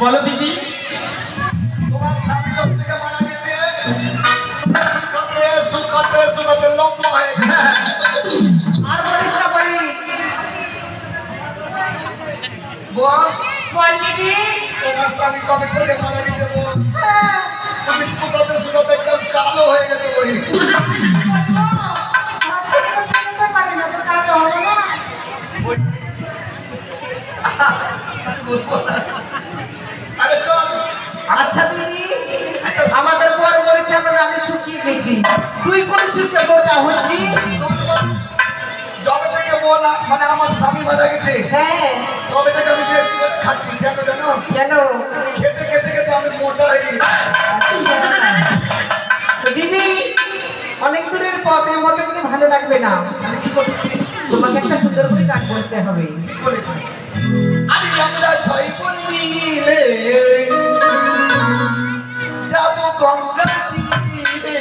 বলো দিদি। তোমার স্বামী যখন থেকে মারা গেছে সুখাতে লম্বা হয়ে আর বলিস না বলি। বল দিদি, তোমার স্বামী কবে থেকে মারা গেছে বল? তুমি সুখাতে একদম কালো হয়ে গেছে বলি। কিছু বলবো না। আরে চল। আচ্ছা দিদি, আমাদের পর বলেছে আমরা আমি শুকিয়ে গেছি, তুই কোন শুকিয়ে গোটা হচ্ছিস? যবে থেকে বলা মানে আমার স্বামী মারা গেছে, হ্যাঁ তবে থেকে আমি বেশি করে খাচ্ছি। কেন জানো? কেন? খেতে খেতে খেতে আমি মোটা হয়ে গেছি। তো দিদি, অনেক দূরের পথে মতো কিন্তু ভালো লাগবে না, তোমাকে একটা সুন্দর করে গান করতে হবে। বলেছি আরে আমরা ছয় বোন মিলে যাবো গঙ্গা তীরে,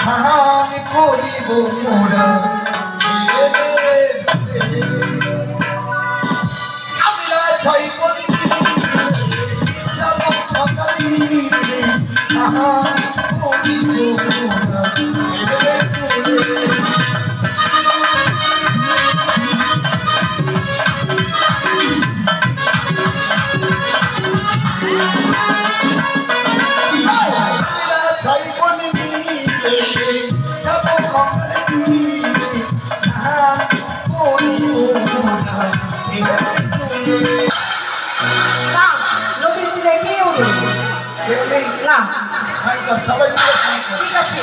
স্নান করিব মোরা আমরা ছয় বোন মিলে যাবো গঙ্গা তীরে, স্নান করিব মোরা। না, নদীর তীরে কেউ নেই। না, সবাই ঠিক আছে।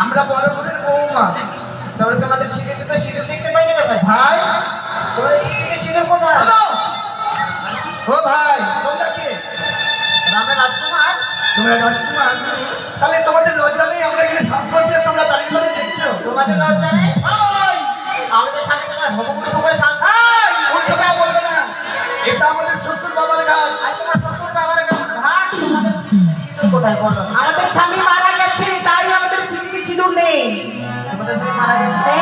আমরা বড় বোনের বৌমা, তবে তোমাদের সিঁড়িতে তো সিঁদুর দেখতে পাই না ভাই। ভাই, তোমাদের সিঁড়িতে সিঁদুর কোথায়? ও ভাই, তোমরা কে? আমরা রাজকুমার। তোমরা রাজকুমার? তাহলে তোমাদের লজ্জা নেই? আমরা এখানে সাজ করছি, তোমরা দাঁড়িয়ে দাঁড়িয়ে দেখছো। তোমাদের লজ্জা নেই? আমাদের সামনে তোমার ভবগুলো করে সাজ। উল্টো কথা বলবে না, এটা আমাদের শ্বশুর বাবার ঘাট। আর তোমার শ্বশুর বাবার ঘাট, তোমাদের সিঁড়িতে সিঁদুর কোথায় বলো? আমাদের স্বামী মারা গেছে, তাই আমাদের সিঁড়িতে সিঁদুর নেই। তোমাদের স্বামী মারা গেছে?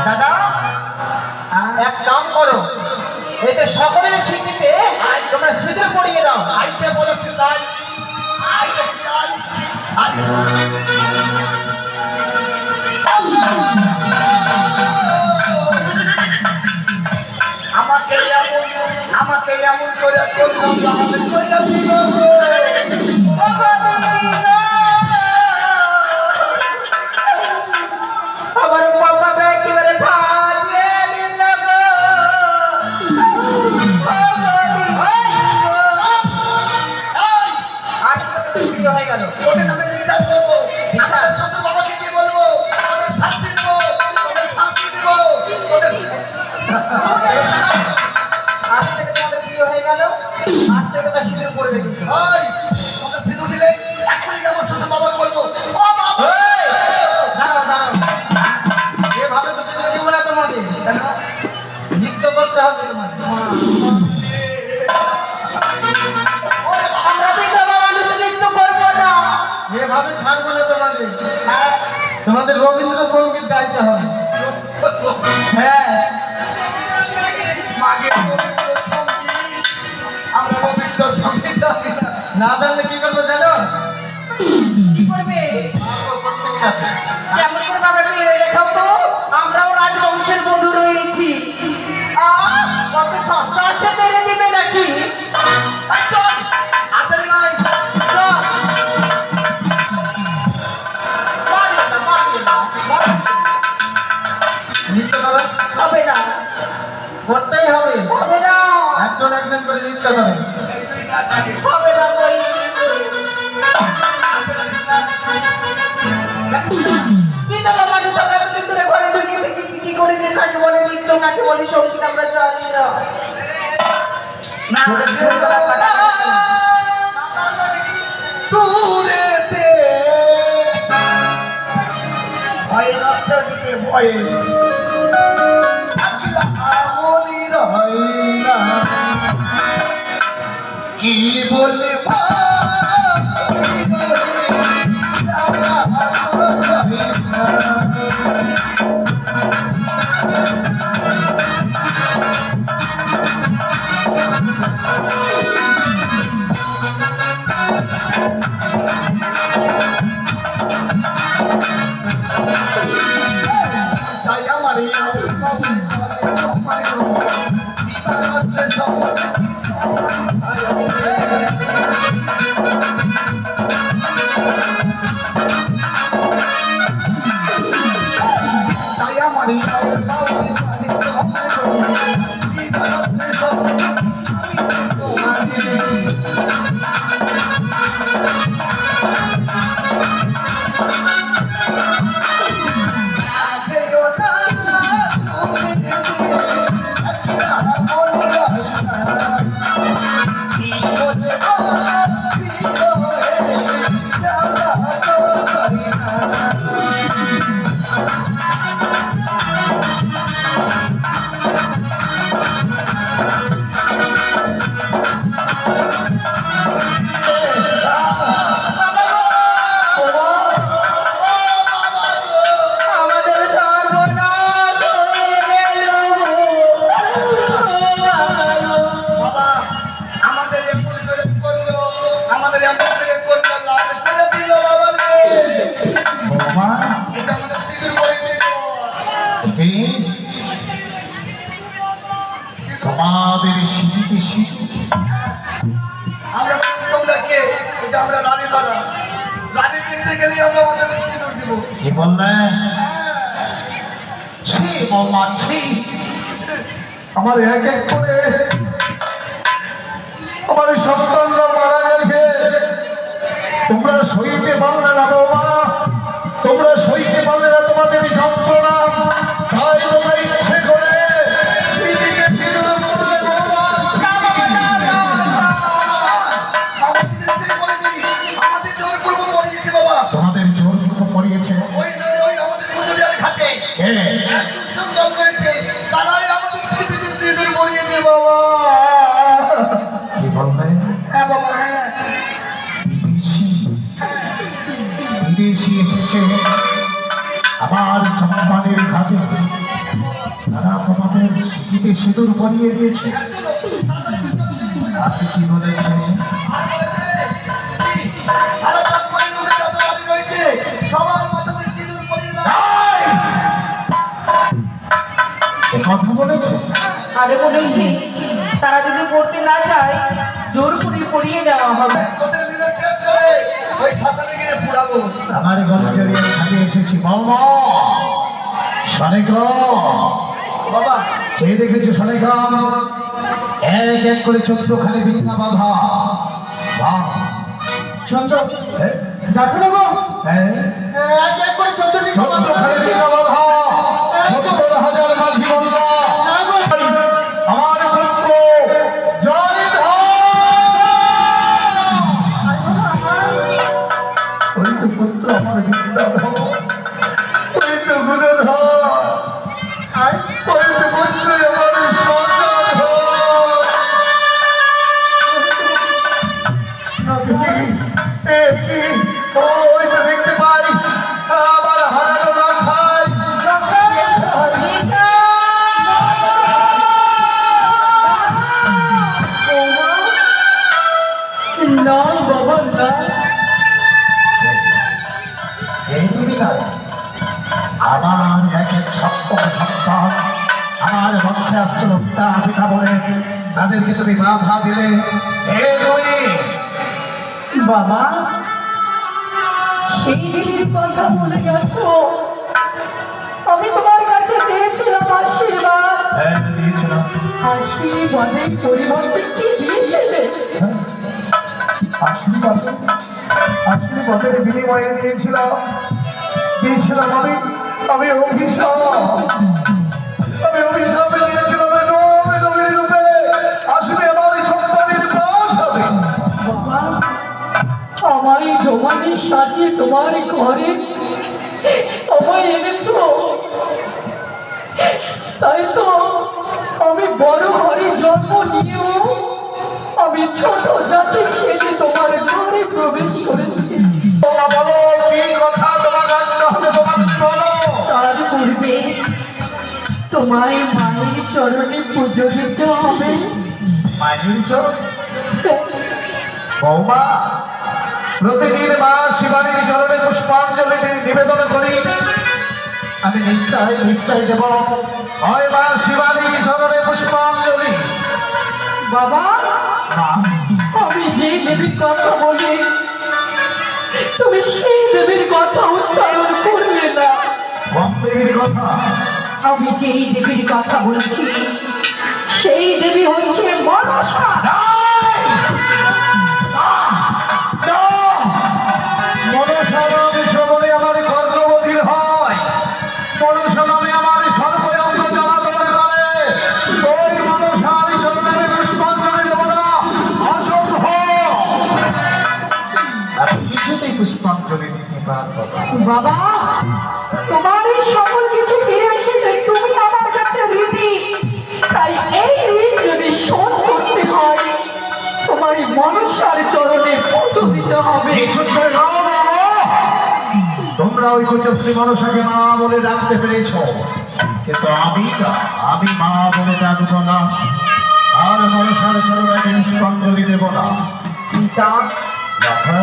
দাদা, এক কাম করো, এতে সকলের স্মৃতিতে তোমরা সিঁদুর পরিয়ে দাও। আইতে বলেছি তাই, আই দেখছি আই। আমাকে এমন করে করলাম, আমাদের কইরা দিল গো। আমার বাবা একেবারে ফাটিয়ে দিল গো। হয়ে গেল। ওদের আমি বিচার করবো, আমাদের শ্বশুর বাবাকে কি বলবো? ওদের শাস্তি দেবো, ওদের ফাঁসি দেবো, ওদের আজ থেকে তোমাদের বিয়ে হয়ে গেল, আজ থেকে তোমরা সিঁদুর পড়বে কিন্তু। ওই ওকে সিঁদুর দিলে এখনই আমার শ্বশুর বাবাকে বলবো, ও বাবা। দাঁড়াও দাঁড়াও, এভাবে তো যেতে দিব না তোমাদের। কেন? নৃত্য করতে হবে তোমাদের। আমরা বিধবা মানুষ, নৃত্য করবো না। এভাবে ছাড়বো না তোমাদের। তোমাদের রবীন্দ্রসঙ্গীত গাইতে হবে। হ্যাঁ, মাগে রবীন্দ্র সঙ্গীত, আমরা রবীন্দ্র সঙ্গীত জানি না। না জানলে কি করবো জানো? কি করবে? কেমন করে বাবা মেরে দেখাও তো, আমরাও রাজবংশের বধূ রয়েছি। কত সস্তা আছে, মেরে দিবে নাকি? এই চল, হাতের নাই। চল। মারিও না, মারিও না, মারিও না। নৃত্য করো? হবে না, করতেই হবে। হবে না, একজন একজন করে নৃত্য করে। এই তুই না জানি। হবে না বই। বিধবা মানুষ, আমরা এতদিন ধরে ঘরে ঢুকে দেখেছি, কি করে কাকে বলে নৃত্য, কাকে বলে সঙ্গীত আমরা জানি না। না দূরেতে ভয়ে একলা মনির হয় না কি বলবা saya Maria saya আমাদের সর্বনাশ হয়ে গেল বাবা আমাদের এমন করে করলো আমাদের এমন করে করলো লাল করে দিল বাবা রে বাবা এটা আমাদের সিঁদুর করে দিল তোমাদের স্মৃতিতে শিশু আমরা তোমরা কে এই যে আমরা রানী দ্বারা রানী দিতে গেলে আমরা আমাদের সিঁদুর দিব কি বললে সে বৌমা ছি আমার এক এক করে আমার সন্তানরা মারা গেছে তোমরা সইতে পারলে না বৌমা তোমরা সইতে পারলে না তোমাদের এই যন্ত্রণা তাই তোমরা ইচ্ছে করে স্মৃতিতে সিঁদুর করলে বৌমা আমাদের জোর করবো পড়িয়েছে বাবা তোমাদের জোর মতো পড়িয়েছে ওই আমাদের পুজোরিয়ার ঘাটে কে এক দুষ্জন দল রয়েছে তারাই আমাদের স্মৃতিতে সিঁদুর পড়িয়েছে বাবা কি বলবে হ্যাঁ বাবা হ্যাঁ বিদেশি বিদেশি এসেছে আবার চম্পানের ঘাটে তারা তোমাদের স্মৃতিতে সিঁদুর পরিয়ে দিয়েছে আপনি কি বলেছে সারা চম্পানের লোকে যত রানী রয়েছে সবার মাথাতে সিঁদুর পরিয়ে দাও এ কথা বলেছে আরে বলেছি তারা যদি পড়তে না চায় জোর করে পড়িয়ে দেওয়া হবে তোদের মিলে শেষ করে ওই শাসনে গিয়ে পুরাবো আমার গঞ্জরিয়া ঘাটে এসেছি বাবা সনেক বাবা কে দেখেছো সনেক এক এক করে 14খানি বিঘ্না বাধা বাহ সুন্দর হ্যাঁ দেখো না গো হ্যাঁ এক এক করে 14টি 14খানি বিঘ্না বাধা 70,000 মাঝি বন্ধা আমার পুত্র জয় ওই তো পুত্র আমার বিদ্যাধর ওই তো গুণধর ওই তো পুত্র আমার শ্মশাধর ওই তো দেখতে পাই আমার হারানো না খাই না বাবা না এই তুমি না আমার এক এক সপ্তম সন্তান আমার বংশে আসছিল পিতা পিতা বলে তাদেরকে তুমি বাধা দিলে এই তুমি বাবা সেই দিনের কথা মনে যাচ্ছ আমি তোমার কাছে চেয়েছিলাম আশীর্বাদ হ্যাঁ দিয়েছিলাম আশীর্বাদের পরিবর্তে কি দিয়েছিলে আশীর্বাদ আশীর্বাদের বিনিময়ে দিয়েছিলাম আমি অভিশাপ দিয়েছিলাম নবীর রূপে আসবে আমার সন্তানের নাশ হবে বাবা আমার এই বৌমানি সাজিয়ে তোমার ঘরে আমায় এনেছো, তাই তো আমি বড় ঘরে জন্ম নিয়েও আমি ছোট জাতি সেজে তোমার ঘরে প্রবেশ করেছি। তোমরা বলো কি কথা তোমার রাখতে হবে, তোমার বলো। তার পূর্বে তোমায় মায়ের চরণে পুজো দিতে হবে। মায়ের চরণ? বৌমা, প্রতিদিন মা শিবানীর চরণে পুষ্পাঞ্জলি নিবেদন করি, আমি নিশ্চয় দেব। হয় মা শিবানীর চরণে পুষ্পাঞ্জলি। বাবা, মা, আমি যে দেবীর কথা বলি তুমি সেই দেবীর কথা উচ্চারণ করবে না। কোন দেবীর কথা? আমি যেই দেবীর কথা বলছি সেই দেবী হচ্ছে মনসা। মনসা নামে শ্রবণে আমার কর্ণবধির হয়, মনসা নামে আমার সর্বয়ঙ্গ জ্বালাতন করে। ওই মনসার চরণে পুষ্পাঞ্জলি দেব না, অসম্ভব। আমি কিছুতেই পুষ্পাঞ্জলি দিতে পারবো না। বাবা, তোমার এই সকল কিছু ফিরে এসেছে, তুমি আমার কাছে ঋণী। তাই এই ঋণ যদি শোধ করতে হয় তোমার মনসার চরণে পুজো দিতে হবে। কিছুতে না বাবা। তোমরা ওই কুচক্রী মনসাকে মা বলে ডাকতে পেরেছ, কিন্তু আমি মা বলে ডাকবো না, আর মনসার চরণে আমি পুষ্পাঞ্জলি দেব না। পিতা, রাখা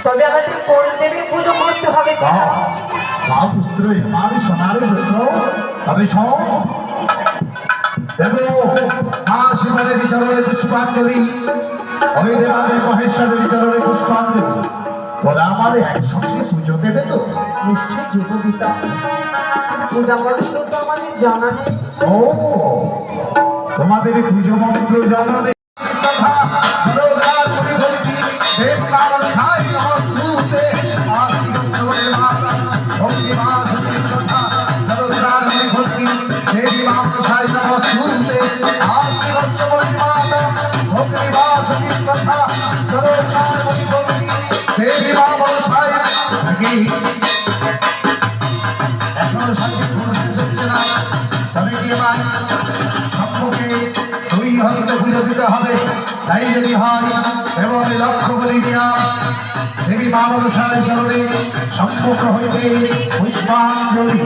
তবে আমাদের কোন দেবীর পুজো করতে হবে মা, পিতা? মা পুত্র আমার সোনার পুত্র, তবে শোন দেব মা শিবানীর চরণে পুষ্পাঞ্জলি, ওই দেবাদের মহেশ্বরের চরণে পুষ্পাঞ্জলি। ওরা আমাদের একসঙ্গে পুজো দেবে তো? নিশ্চয় দেব পিতা, কিন্তু পূজা মন্ত্র তো আমাদের জানা নেই। ও, তোমাদের পুজো মন্ত্র জানা নেই? তথা জড়োদ্ধার করি বলছি, দেব নারায়ণ সাই নমস্তুতে, আদিগস্বরে মাতা, ভক্তি মা সতী তথা জড়োদ্ধার করি বলছি, দেবী নারায়ণ সাই নমস্তুতে, আদিগস্বরে মাতা, ভক্তি মা সতী তথা জড়োদ্ধার করি বলছি, দেবী নারায়ণ সাই। নাকি এখনো সঠিক কোনো শেষ হচ্ছে না? তবে কি আমার সম্মুখে দুই হস্ত পুজো দিতে হবে? তাই যদি হয় এবং লক্ষ্য বলি দিয়া দেবী মা মনসার চরণে সম্মুখ হইতে পুষ্পাঞ্জলি।